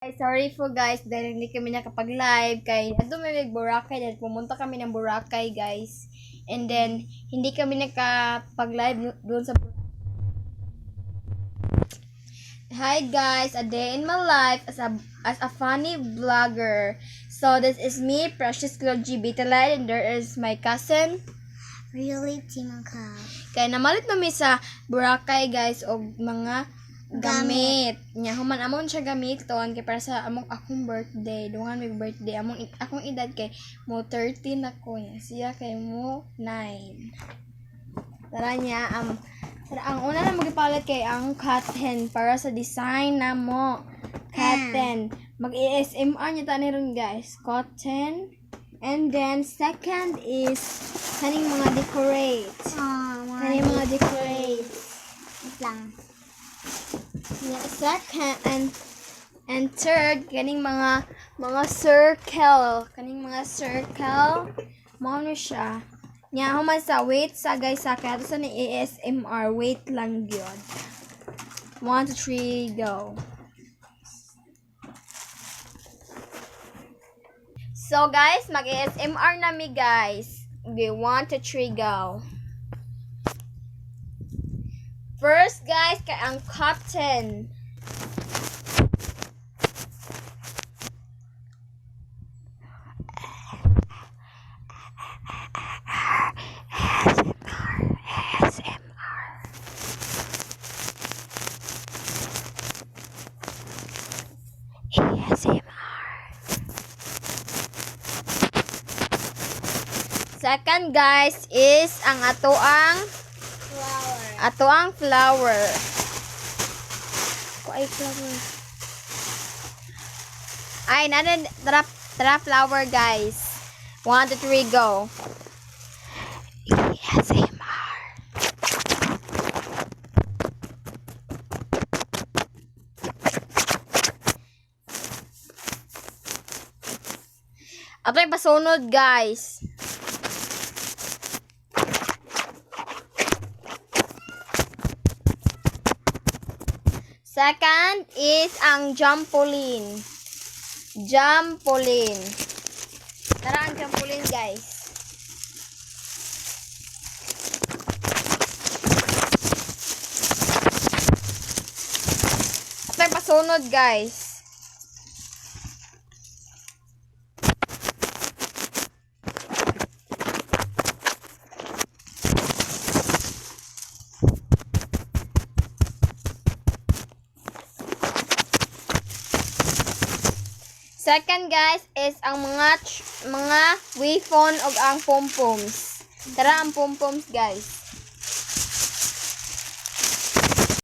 Sorry po guys dahil hindi kami nakapag-live kay ato may Boracay dahil pumunta kami ng Boracay guys. And then hindi kami nakapag-live doon sa Hi guys, a day in my life as a funny vlogger. So this is me, Precious Girl GB Talay, and there is my cousin Really, Timaka. kay namalit nami sa Boracay guys og mga gamit. Nya human amon siya gamit ton kay para sa akong birthday. Dungan may birthday akong edad kay mo 13 ako nya. Siya kay mo 9. Tara niya ang una na magipalit kay ang cotton para sa design na mo. Cotton. Mag-ASMR niya tani ron guys. Cotton. And then second is kaning mga decorate. Kaning mga decorate. Wait lang. Yeah, second and third kaning mga circle, kaning mga circle mo ano siya. Nya human sa wait sa guys sa kaya sa ni ASMR wait lang gyud. 1 2 3 go. So guys, mag ASMR na mi guys. Okay, 1 2 3 go. First guys, kay ang cotton. Second guys is ang atoang flower. Ay, flower. Ay, natin, tara flower, guys. 1 2 3 go. ASMR. Ato'y pasunod, guys. Second is ang trampoline. Tara ang trampoline guys. At pasunod guys. Second guys is ang mga wavefon og ang pom-poms. Tara ang pom-poms guys.